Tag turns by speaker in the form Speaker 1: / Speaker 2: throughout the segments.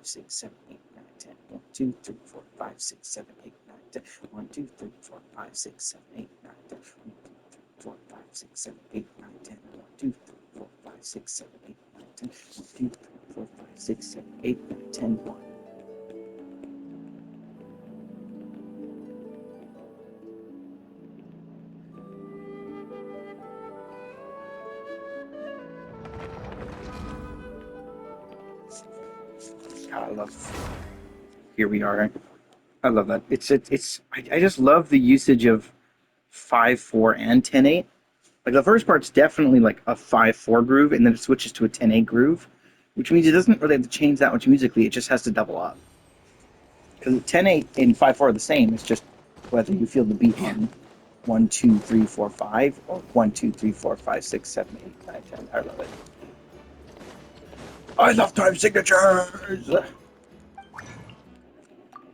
Speaker 1: 6, 7, 8, 9, 10. 1, 2, 3, 4, 5, 6, 7, 8, 9, 10. 1, 2, 3, 4, 5, 6, 7, 8, 9, 10. 1, 2, 3, 4, 5, 6, 7, 8, 9, 10. 1, 2, 3, 4, 5, 6, 7, 8, 9, 10. 1, 2, 3, 4, 5, 6, 7, 8, 9, 10. 1. God, I love. Here we are. I love that. I just love the usage of 5/4 and 10/8. Like the first part's definitely like a 5/4 groove, and then it switches to a 10/8 groove, which means it doesn't really have to change that much musically. It just has to double up because 10/8 and 5/4 are the same. It's just whether you feel the beat on 1, 2, 3, 4, 5, or 1, 2, 3, 4, 5, 6, 7, 8, 9, 10. I love it. I love time signatures.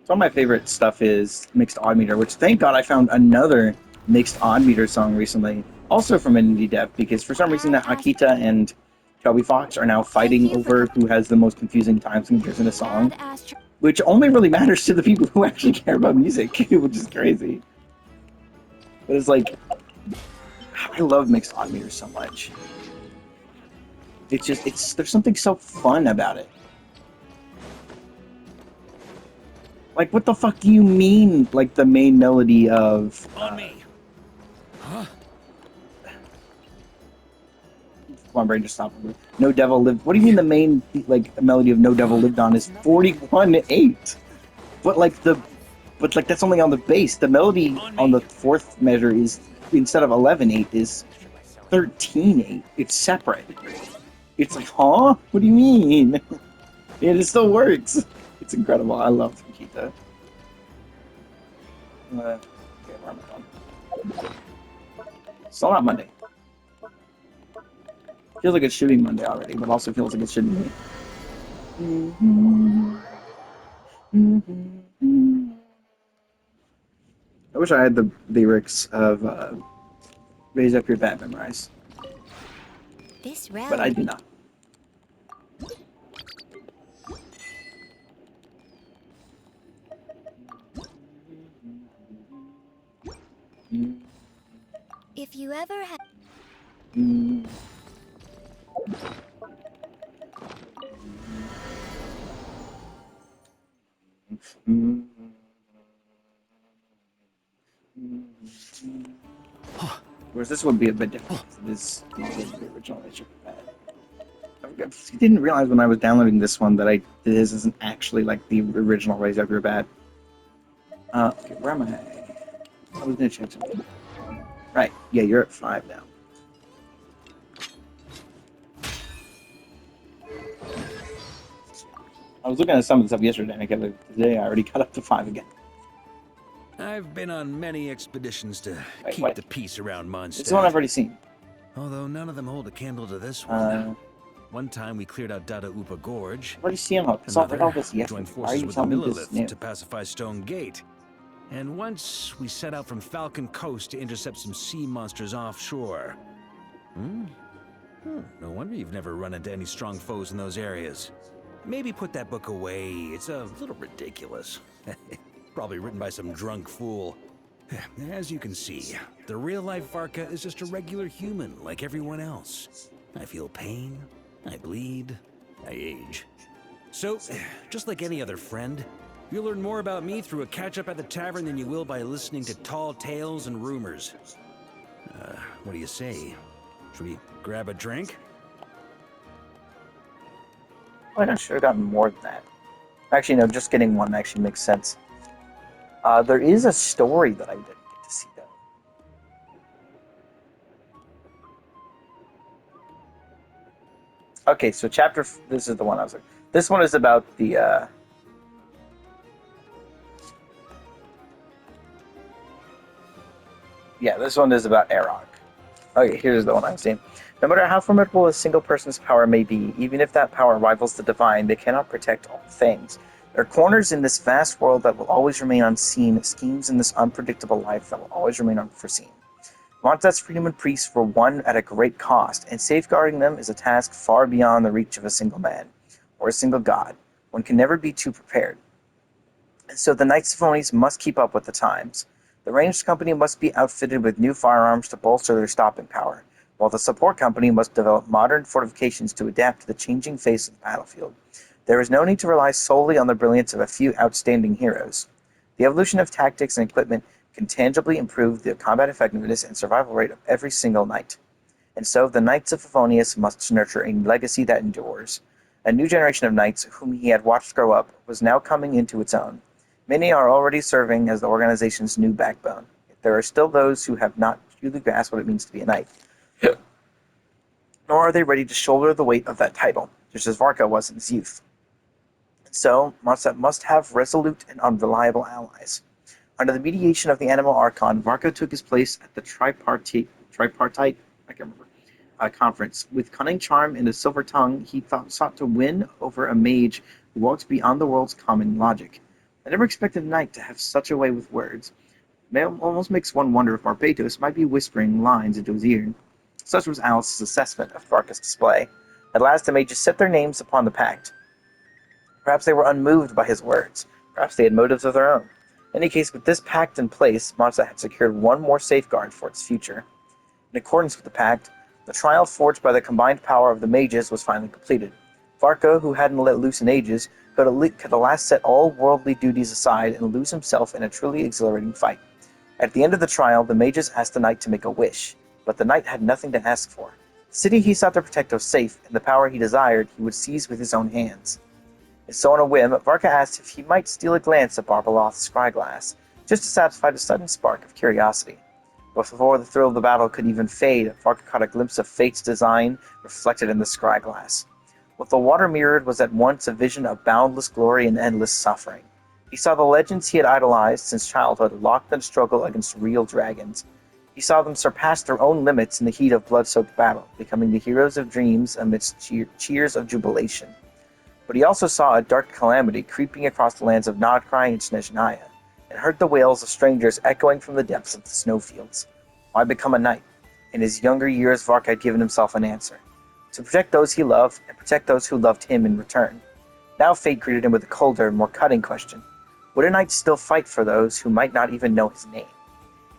Speaker 1: Some of my favorite stuff is mixed odd meter, which thank God I found another mixed odd meter song recently, also from an indie dev, because for some reason that Akita and Shelby Fox are now fighting over who has the most confusing time signatures in a song, which only really matters to the people who actually care about music, which is crazy. But it's like, I love mixed odd meters so much. There's something so fun about it. Like, what the fuck do you mean, like, the main melody of...
Speaker 2: On me! Huh?
Speaker 1: My brain just stopped. No Devil Lived... What do you mean the main, like, melody of No Devil Lived On is 41/8? But, like, that's only on the bass. The melody on the fourth measure is, instead of 11/8, is 13/8. It's separate. It's like, huh? What do you mean? And it still works. It's incredible. I love Nikita. Okay, where am I going? Still not Monday. Feels like it should be Monday already, but also feels like it shouldn't be. I wish I had the lyrics of Raise Up Your Bat memorized. But I do not.
Speaker 3: If you ever have...
Speaker 1: Whereas this would be a bit different. This is the original Raise Up Your Bat. I didn't realize when I was downloading this one that this isn't actually like the original Raise Up Your Bat. Okay, where am I? I was gonna check something. Right, yeah, you're at 5 now. I was looking at some of the stuff yesterday, and today I already got up to 5 again.
Speaker 2: I've been on many expeditions to keep the peace around Mondstadt.
Speaker 1: It's the one I've already seen.
Speaker 2: Although none of them hold a candle to this one. One time we cleared out Dada Upa Gorge.
Speaker 1: What do you see him up?
Speaker 2: Another,
Speaker 1: all this
Speaker 2: joined forces with the Millilith to pacify Stone Gate. And once we set out from Falcon Coast to intercept some sea monsters offshore. No wonder you've never run into any strong foes in those areas. Maybe put that book away. It's a little ridiculous. Probably written by some drunk fool. As you can see, the real-life Varka is just a regular human like everyone else. I feel pain, I bleed, I age. So, just like any other friend, you'll learn more about me through a catch-up at the tavern than you will by listening to tall tales and rumors. What do you say? Should we grab a drink?
Speaker 1: I should have gotten more than that. Actually, no, just getting one actually makes sense. There is a story that I didn't get to see, though. Okay, so this is the one I was like. This one is about the, yeah, this one is about Arok. Okay, here's the one I'm seeing. No matter how formidable a single person's power may be, even if that power rivals the divine, they cannot protect all things. There are corners in this vast world that will always remain unseen, schemes in this unpredictable life that will always remain unforeseen. Mondstadt's freedom and peace were won at a great cost, and safeguarding them is a task far beyond the reach of a single man, or a single god, One can never be too prepared. And so the Knights Symphonies must keep up with the times. The ranged company must be outfitted with new firearms to bolster their stopping power, while the support company must develop modern fortifications to adapt to the changing face of the battlefield. There is no need to rely solely on the brilliance of a few outstanding heroes. The evolution of tactics and equipment can tangibly improve the combat effectiveness and survival rate of every single knight. And so the Knights of Favonius must nurture a legacy that endures. A new generation of knights, whom he had watched grow up, was now coming into its own. Many are already serving as the organization's new backbone. Yet there are still those who have not truly grasped what it means to be a knight. Nor are they ready to shoulder the weight of that title, just as Varka was in his youth. And so, Mondstadt must have resolute and unreliable allies. Under the mediation of the Animal Archon, Varka took his place at the tripartite, I can't remember, conference. With cunning charm and a silver tongue, he sought to win over a mage who walked beyond the world's common logic. I never expected a knight to have such a way with words. It almost makes one wonder if Barbatos might be whispering lines into his ear. Such was Alice's assessment of Varka's display. At last the mages set their names upon the pact. Perhaps they were unmoved by his words. Perhaps they had motives of their own. In any case, with this pact in place, Mondstadt had secured one more safeguard for its future. In accordance with the pact, the trial forged by the combined power of the mages was finally completed. Varka, who hadn't let loose in ages, could at last set all worldly duties aside and lose himself in a truly exhilarating fight. At the end of the trial, the mages asked the knight to make a wish, but the knight had nothing to ask for. The city he sought to protect was safe, and the power he desired he would seize with his own hands. And so on a whim, Varka asked if he might steal a glance at Barbaloth's scryglass, just to satisfy the sudden spark of curiosity. But before the thrill of the battle could even fade, Varka caught a glimpse of fate's design reflected in the scryglass. What the water mirrored was at once a vision of boundless glory and endless suffering. He saw the legends he had idolized since childhood locked in struggle against real dragons. He saw them surpass their own limits in the heat of blood-soaked battle, becoming the heroes of dreams amidst cheers of jubilation. But he also saw a dark calamity creeping across the lands of Nodcry and Snezhnaya, and heard the wails of strangers echoing from the depths of the snowfields. Why become a knight? In his younger years, Varka had given himself an answer. To protect those he loved, and protect those who loved him in return. Now fate greeted him with a colder, more cutting question. Would a knight still fight for those who might not even know his name?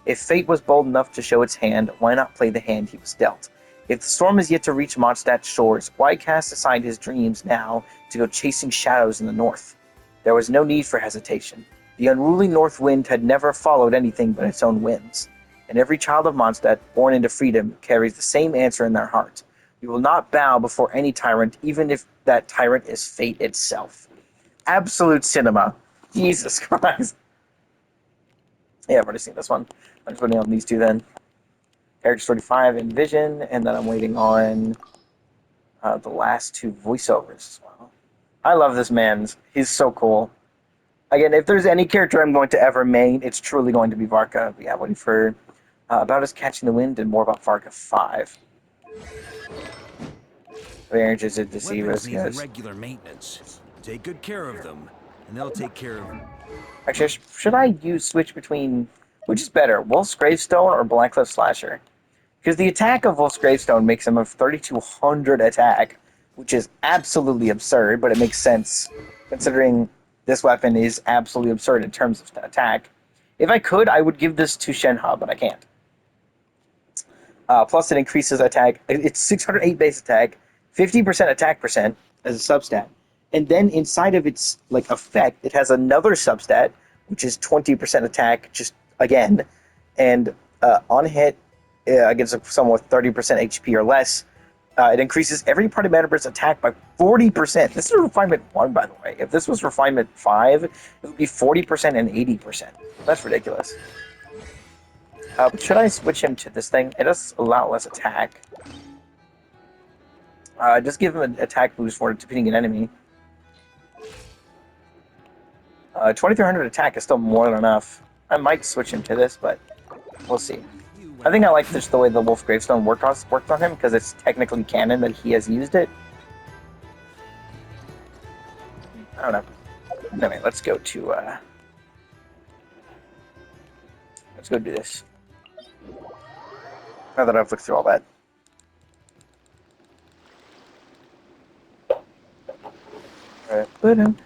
Speaker 1: If fate was bold enough to show its hand, why not play the hand he was dealt? If the storm is yet to reach Mondstadt's shores, why cast aside his dreams now to go chasing shadows in the north? There was no need for hesitation. The unruly north wind had never followed anything but its own whims. And every child of Mondstadt, born into freedom, carries the same answer in their heart. We will not bow before any tyrant, even if that tyrant is fate itself. Absolute cinema. Jesus Christ. Yeah, I've already seen this one. I'm just waiting on these two then. Character 35 in Vision, and then I'm waiting on the last two voiceovers as well. I love this man. He's so cool. Again, if there's any character I'm going to ever main, it's truly going to be Varka. But yeah, waiting for About Us Catching the Wind and more about Varka 5. Very interested to see where this
Speaker 2: Weapons need
Speaker 1: goes.
Speaker 2: regular maintenance. Take good care of them, and they'll take care of...
Speaker 1: Actually, should I switch between, which is better, Wolf's Gravestone or Blackcliff Slasher? Because the attack of Wolf's Gravestone makes him a 3,200 attack, which is absolutely absurd, but it makes sense considering this weapon is absolutely absurd in terms of attack. If I could, I would give this to Shenhe, but I can't. Plus, it increases attack. It's 608 base attack, 50% attack percent as a substat, and then inside of its like effect, it has another substat, which is 20% attack, just again, and on hit against someone with 30% HP or less, it increases every party member's attack by 40%. This is refinement 1, by the way. If this was refinement 5, it would be 40% and 80%. That's ridiculous. But should I switch him to this thing? It does a lot less attack. Just give him an attack boost for defeating an enemy. 2,300 attack is still more than enough. I might switch him to this, but we'll see. I think I like just the way the Wolf Gravestone worked on him, because it's technically canon that he has used it. I don't know. Anyway, let's go to let's go do this. Now that I've looked through all that. Alright.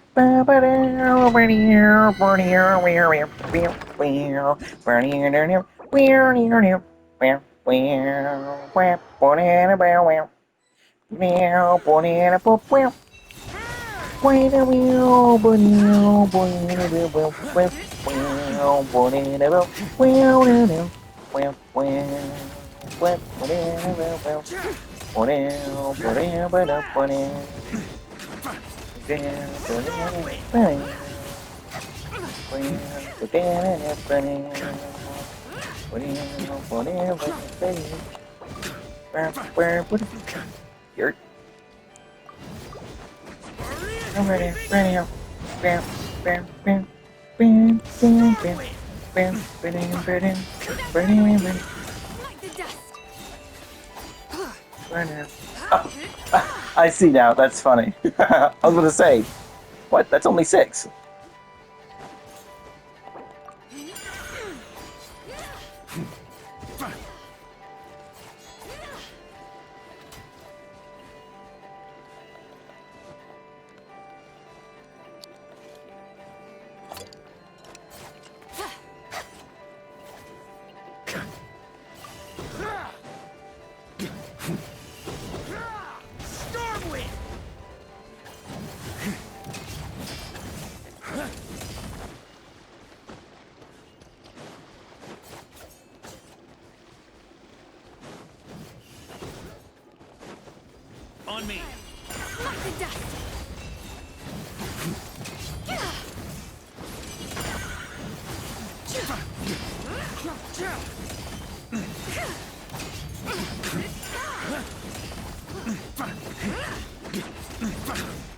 Speaker 1: You're
Speaker 3: Like the dust.
Speaker 1: I see now. That's funny. I was gonna say, what? That's only 6.
Speaker 2: Stormwind! On me.
Speaker 3: Like the dust.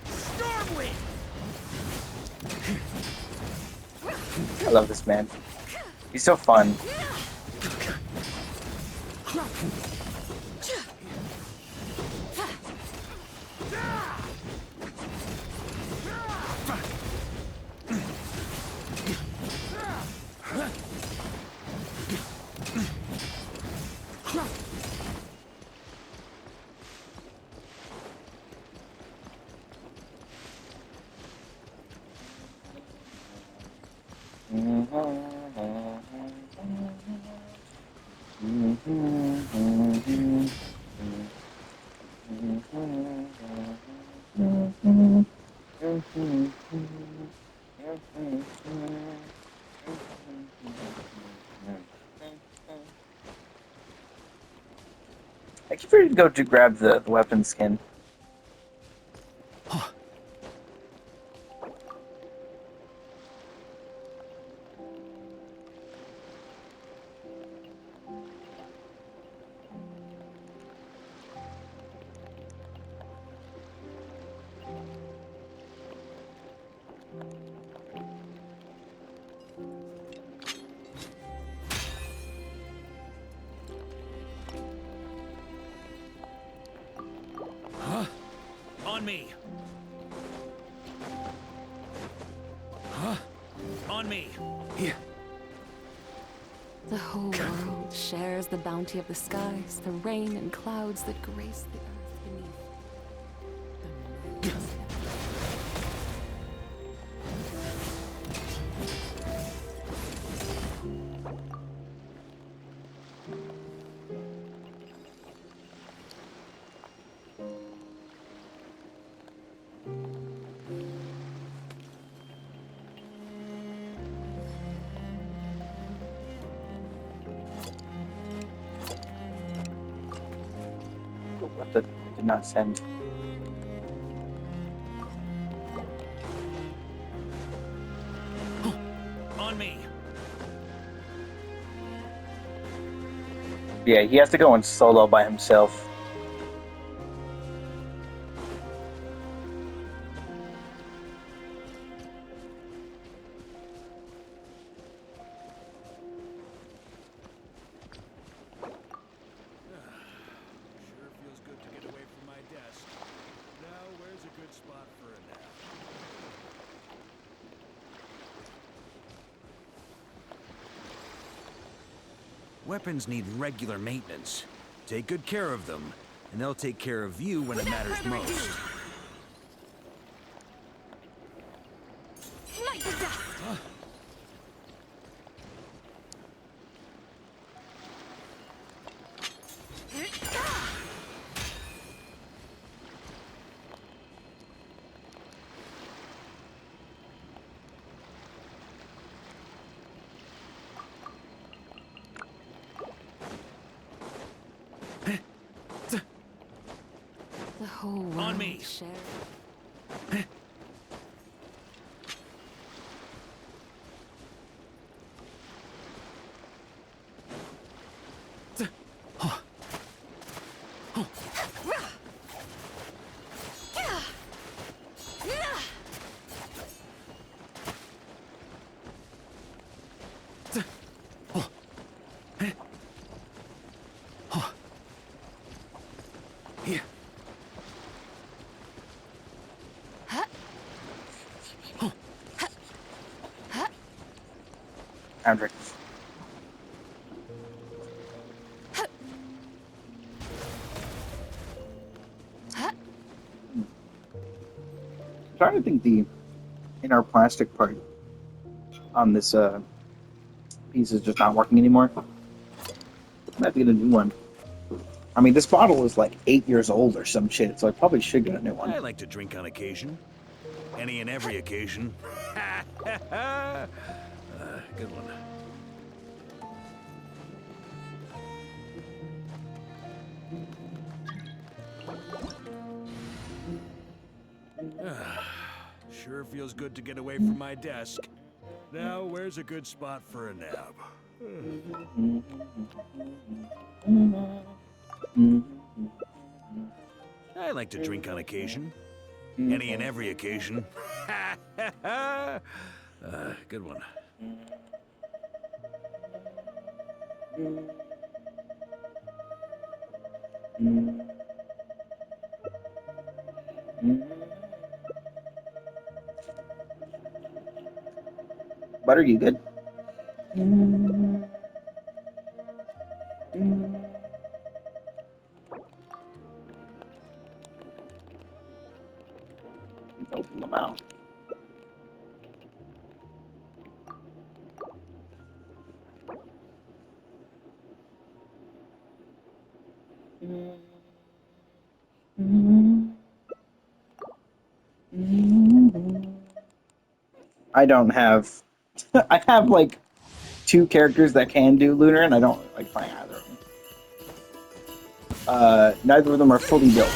Speaker 2: Stormwind!
Speaker 1: I love this man. He's so fun. I keep ready to go to grab the weapon skin.
Speaker 2: On me. Huh? On me. Here.
Speaker 4: The whole world shares the bounty of the skies, the rain and clouds that grace the earth beneath. The moons.
Speaker 1: What the did not send.
Speaker 2: On me.
Speaker 1: Yeah, he has to go in solo by himself.
Speaker 2: Sure feels good to get away from my desk. Now, where's a good spot for a nap? Weapons need regular maintenance. Take good care of them, and they'll take care of you when it matters most.
Speaker 3: Smite the dust!
Speaker 4: The whole world
Speaker 2: On me.
Speaker 4: shares.
Speaker 2: Here.
Speaker 1: Andrew. I'm trying to think the inner plastic part on this piece is just not working anymore. I'm gonna have to get a new one. I mean, this bottle is like 8 years old or some shit, so I probably should get a new one.
Speaker 2: I like to drink on occasion. Any and every occasion. Good one. Sure feels good to get away from my desk. Now, where's a good spot for a nap? I like to drink on occasion. Any and every occasion. Good one.
Speaker 1: Butter, you good? Open them out. I don't have. I have like 2 characters that can do lunar, and I don't like playing either of them. Neither of them are fully built.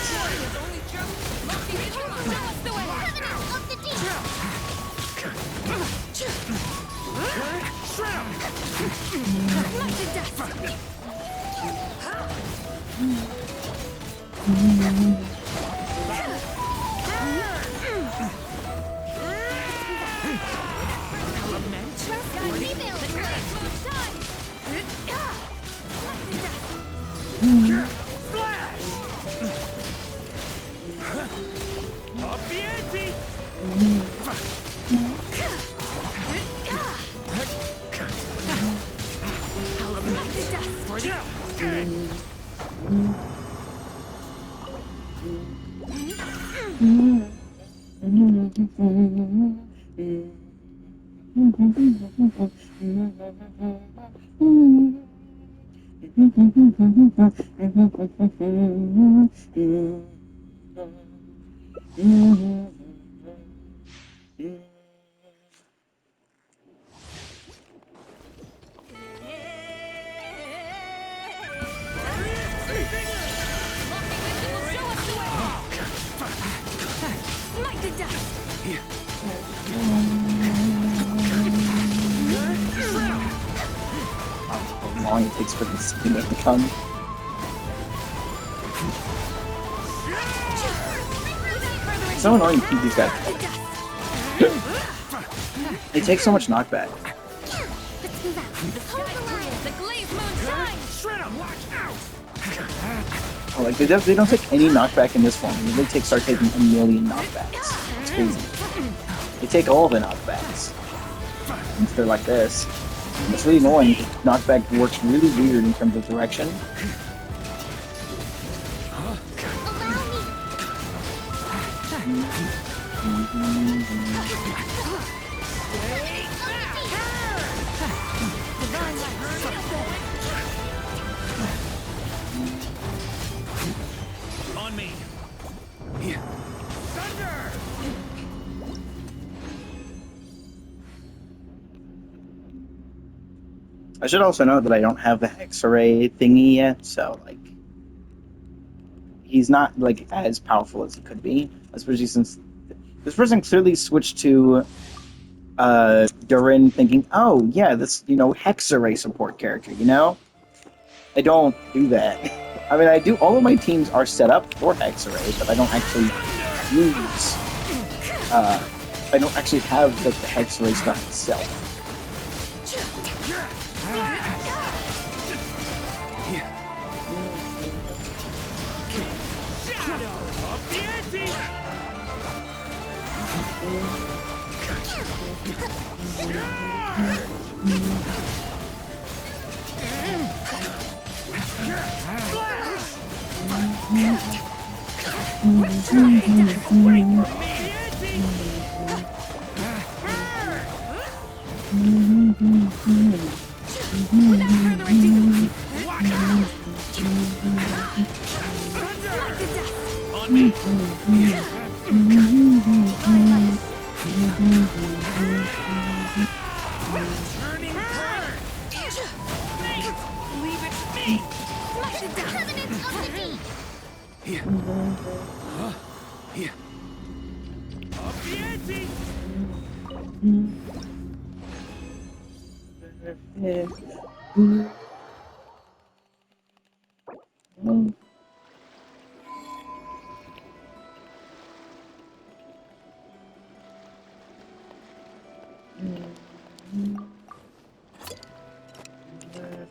Speaker 1: How long it takes for this thing to come. It's so annoying to keep these guys. They take so much knockback. Oh, like they don't take any knockback in this form. They start taking a million knockbacks. It's crazy. They take all the knockbacks. If they're like this. And it's really annoying. Knockback works really weird in terms of direction. I should also note that I don't have the hex array thingy yet, so like he's not like as powerful as he could be, especially since this person clearly switched to Durin thinking, oh yeah, this hex array support character, I don't do that. I mean, I do. All of my teams are set up for hex array, but I don't actually use. I don't actually have the hex array stuff itself.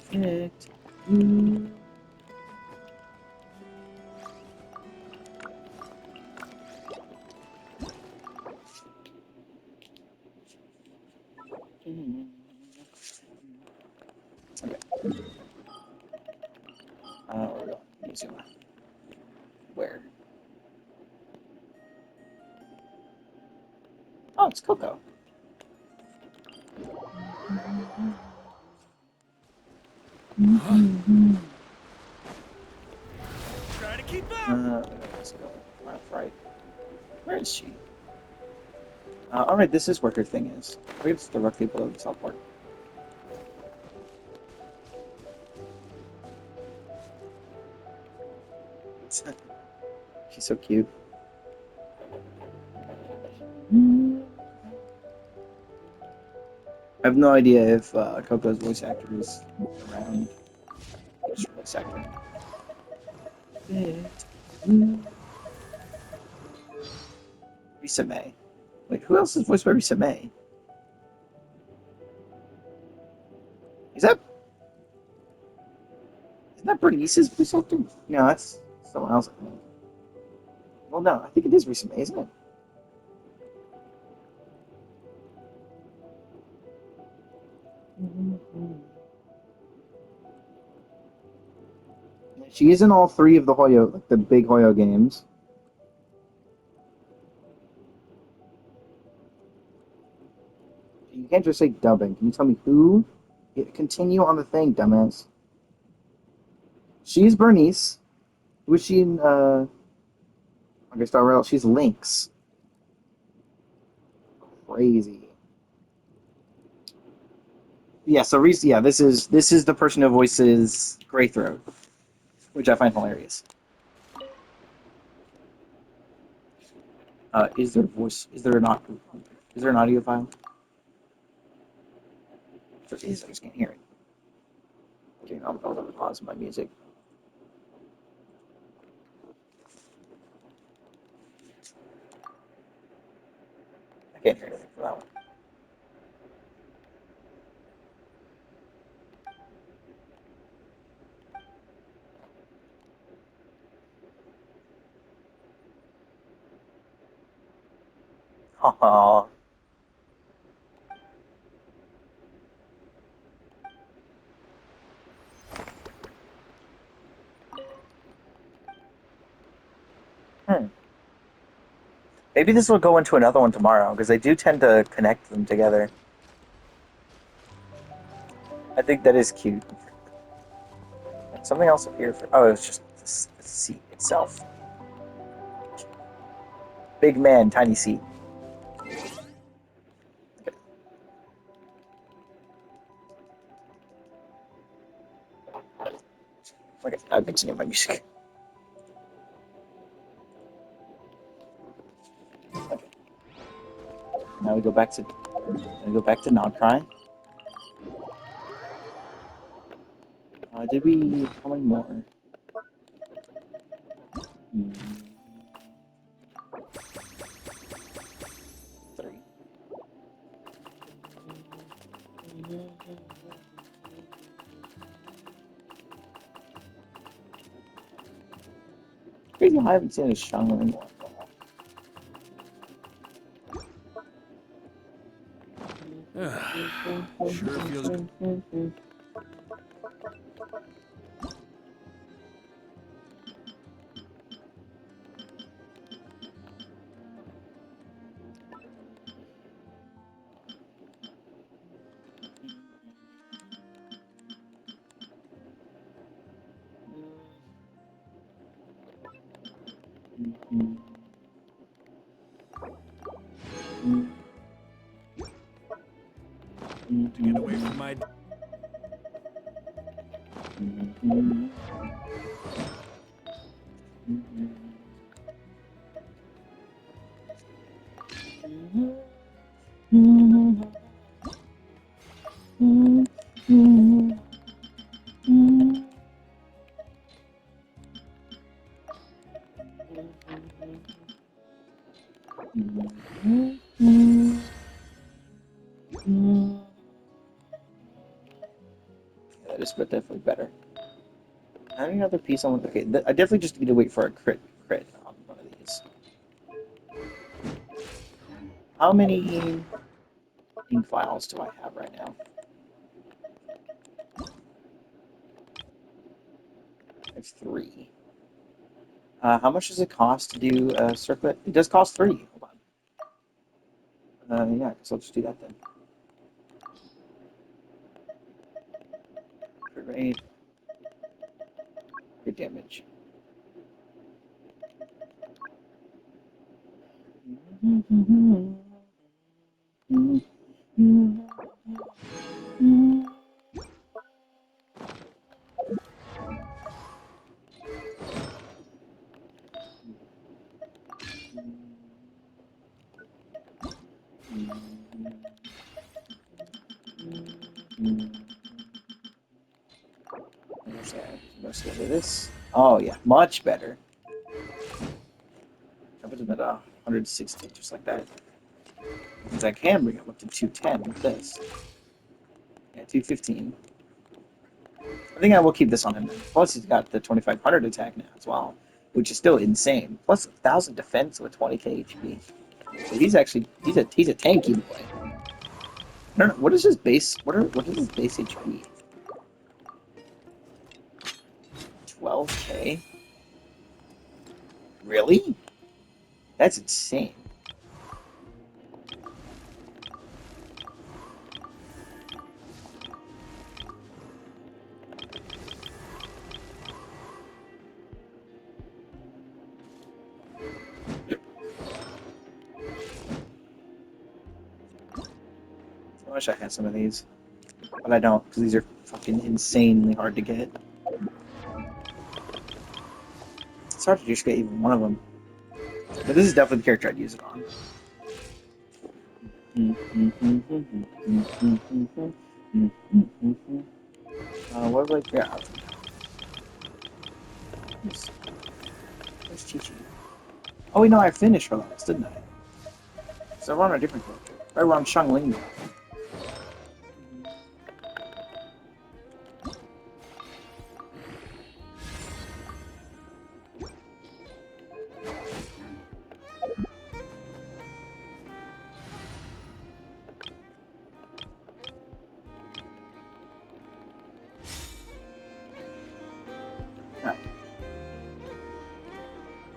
Speaker 1: Perfect. Okay. We're going. Mizuma. Where? Oh, it's Coco.
Speaker 2: Try to keep up.
Speaker 1: Let's go. Left, right. Where is she? Alright, this is where her thing is. I believe it's directly below the teleport. She's so cute. I have no idea if Coco's voice actor is around. It's voice actor. Risa May. Wait, who else is voiced by Risa May? Is that isn't that Bernice's voice actor? No, that's someone else. I think. Well, no, I think it is Risa May, isn't it? She is in all three of the Hoyo, like the big Hoyo games. You can't just say dubbing. Can you tell me who? Continue on the thing, dumbass. She's Bernice. Who is she in? Okay, Star Rail. She's Lynx. Crazy. Yeah. So Reese. Yeah. This is the person who voices Greythroat, which I find hilarious. Is there voice? Is there not? Is there an audio file? If there is, I just can't hear it. Okay, I'll pause my music. I can't hear anything for that one. Aww. Hmm. Maybe this will go into another one tomorrow because they do tend to connect them together. I think that is cute. Something else up here for. Oh, it's just the seat itself. Big man, tiny seat. Okay. Okay, I'll continue my music. Okay. Now we go back to Nodcry. Did we? How many more? Hmm, three. Crazy how I haven't seen a Shang anymore.
Speaker 2: Sure feels good. To get away from my...
Speaker 1: That is but definitely better. Any other piece on? Okay, I definitely just need to wait for a crit on one of these. How many ink files do I have right now? I have 3. How much does it cost to do a circlet? It does cost 3. Hold on. Yeah, so I'll just do that then. Crit rate, crit damage. Most of this. Oh yeah, much better. I put them at 160, just like that. Because I can bring them up to 210 with this. Yeah, 215. I think I will keep this on him then. Plus, he's got the 2500 attack now as well, which is still insane. Plus 1,000 defense with 20k HP. So he's actually he's a tanky boy. I don't know what is his base. What is his base HP? 12k. Really? That's insane. I wish I had some of these, but I don't because these are fucking insanely hard to get. It's hard to just get even one of them. But this is definitely the character I'd use it on. What was I? Yeah. Where's Chi-Chi? Oh, wait, no, I finished her last, didn't I? So we're on a different character. Right, we're on Shang Ling now.